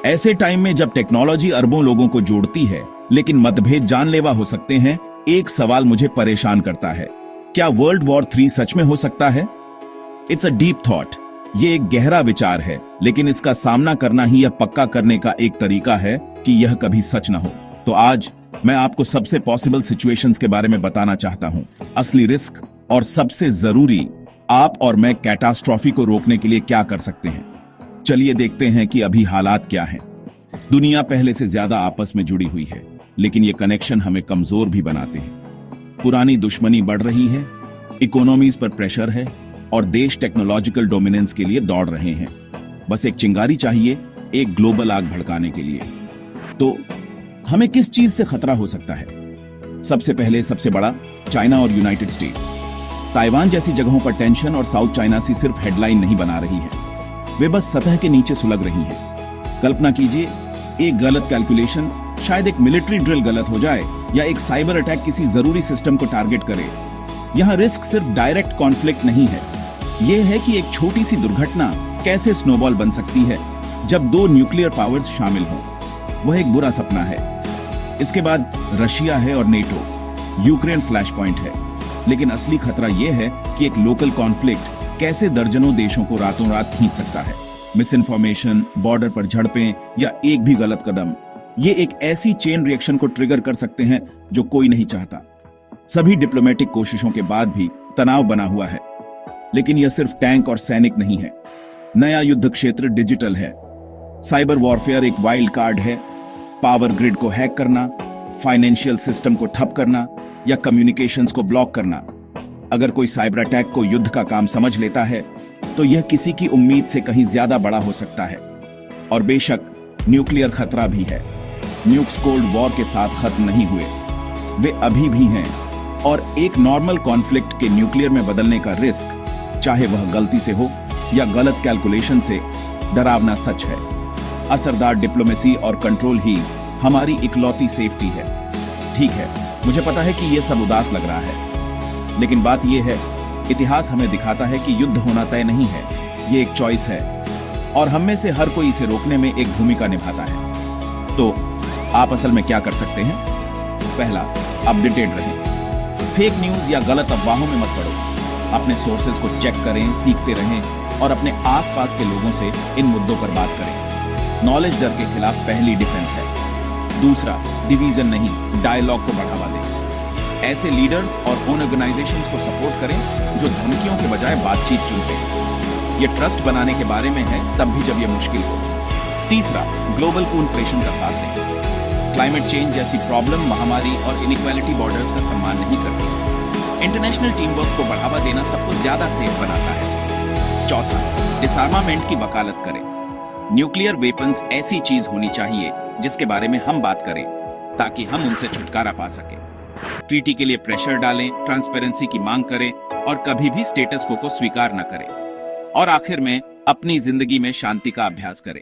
ऐसे टाइम में जब टेक्नोलॉजी अरबों लोगों को जोड़ती है लेकिन मतभेद जानलेवा हो सकते हैं, एक सवाल मुझे परेशान करता है। क्या वर्ल्ड वॉर 3 सच में हो सकता है? It's a deep thought. ये एक गहरा विचार है, लेकिन इसका सामना करना ही यह पक्का करने का एक तरीका है कि यह कभी सच न हो। तो आज मैं आपको सबसे पॉसिबल सिचुएशंस के बारे में बताना चाहता हूं, असली रिस्क और सबसे जरूरी, आप और मैं कैटास्ट्रॉफी को रोकने के लिए क्या कर सकते हैं। चलिए देखते हैं कि अभी हालात क्या हैं। दुनिया पहले से ज्यादा आपस में जुड़ी हुई है, लेकिन ये कनेक्शन हमें कमजोर भी बनाते हैं। पुरानी दुश्मनी बढ़ रही है, इकोनॉमीज पर प्रेशर है और देश टेक्नोलॉजिकल डोमिनेंस के लिए दौड़ रहे हैं। बस एक चिंगारी चाहिए एक ग्लोबल आग भड़काने के लिए। तो हमें किस चीज से खतरा हो सकता है? सबसे पहले सबसे बड़ा, चाइना और यूनाइटेड स्टेट्स। ताइवान जैसी जगहों पर टेंशन और साउथ चाइना सी सिर्फ हेडलाइन नहीं बना रही है, वे बस सतह के नीचे सुलग रही हैं। कल्पना कीजिए, एक गलत कैलकुलेशन, शायद एक मिलिट्री ड्रिल गलत हो जाए या एक साइबर अटैक किसी जरूरी सिस्टम को टारगेट करे। यहां रिस्क सिर्फ डायरेक्ट कॉन्फ्लिक्ट नहीं है, यह है कि एक छोटी सी दुर्घटना कैसे स्नोबॉल बन सकती है जब 2 न्यूक्लियर पावर्स शामिल हों। वह एक बुरा सपना है। इसके बाद रशिया है और नेटो, यूक्रेन फ्लैश पॉइंट है। लेकिन असली खतरा यह है कि एक लोकल कॉन्फ्लिक्ट कैसे दर्जनों देशों को रातों रात खींच सकता है। मिस इन्फॉर्मेशन, बॉर्डर पर झड़पें या एक भी गलत कदम, ये एक ऐसी चेन रिएक्शन को ट्रिगर कर सकते हैं जो कोई नहीं चाहता। सभी डिप्लोमेटिक कोशिशों के बाद भी तनाव बना हुआ है। लेकिन यह सिर्फ टैंक और सैनिक नहीं है। नया युद्ध क्षेत्र डिजिटल है। साइबर वॉरफेयर एक वाइल्ड कार्ड है। पावर ग्रिड को हैक करना, फाइनेंशियल सिस्टम को ठप करना या कम्युनिकेशंस को ब्लॉक करना। अगर कोई साइबर अटैक को युद्ध का काम समझ लेता है तो यह किसी की उम्मीद से कहीं ज्यादा बड़ा हो सकता है। और बेशक न्यूक्लियर खतरा भी है। न्यूक्स कोल्ड वॉर के साथ खत्म नहीं हुए, वे अभी भी हैं। और एक नॉर्मल कॉन्फ्लिक्ट के न्यूक्लियर में बदलने का रिस्क, चाहे वह गलती से हो या गलत कैलकुलेशन से, डरावना सच है। असरदार डिप्लोमेसी और कंट्रोल ही हमारी इकलौती सेफ्टी है। ठीक है, मुझे पता है कि यह सब उदास लग रहा है, लेकिन बात यह है, इतिहास हमें दिखाता है कि युद्ध होना तय नहीं है, ये एक चॉइस है और हम में से हर कोई इसे रोकने में एक भूमिका निभाता है। तो आप असल में क्या कर सकते हैं? पहला, अपडेटेड रहें। फेक न्यूज या गलत अफवाहों में मत पड़ो। अपने सोर्सेज को चेक करें, सीखते रहें और अपने आसपास के लोगों से इन मुद्दों पर बात करें। नॉलेज डर के खिलाफ पहली डिफेंस है। दूसरा, डिवीजन नहीं, डायलॉग को बढ़ावा दें। ऐसे लीडर्स और ऑर्गेनाइजेशंस को सपोर्ट करें जो धमकियों के बजाय बातचीत चुनते हैं। यह ट्रस्ट बनाने के बारे में है, तब भी जब यह मुश्किल हो। तीसरा, ग्लोबल कोऑपरेशन का साथ दें। क्लाइमेट चेंज जैसी प्रॉब्लम, महामारी और इनइक्वालिटी बॉर्डर्स का सम्मान नहीं करती। इंटरनेशनल टीम वर्क को बढ़ावा देना सबको ज्यादा सेफ बनाता है। चौथा, डिसआर्मामेंट की वकालत करें। न्यूक्लियर वेपन्स ऐसी चीज होनी चाहिए जिसके बारे में हम बात करें, ताकि हम उनसे छुटकारा पा सकें। ट्रीटी के लिए प्रेशर डालें, ट्रांसपेरेंसी की मांग करें और कभी भी स्टेटस को स्वीकार न करें। और आखिर में अपनी जिंदगी में शांति का अभ्यास करें।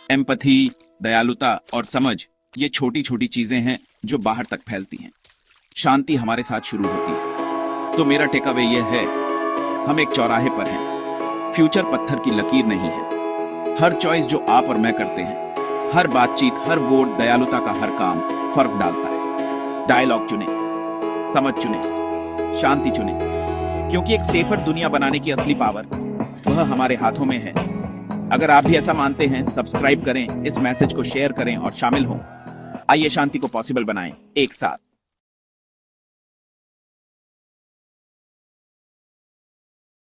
एम्पैथी, दयालुता और समझ, ये छोटी छोटी चीजें हैं जो बाहर तक फैलती हैं। शांति हमारे साथ शुरू होती है। तो मेरा टेकअवे यह है, हम एक चौराहे पर हैं। फ्यूचर पत्थर की लकीर नहीं है। हर चॉइस जो आप और मैं करते हैं, हर बातचीत, हर वोट, दयालुता का हर काम फर्क डालता है। डायलॉग चुने, समझ चुने, शांति चुने, क्योंकि एक सेफर दुनिया बनाने की असली पावर वह हमारे हाथों में है। अगर आप भी ऐसा मानते हैं, सब्सक्राइब करें, इस मैसेज को शेयर करें और शामिल हों। आइए शांति को पॉसिबल बनाएं एक साथ।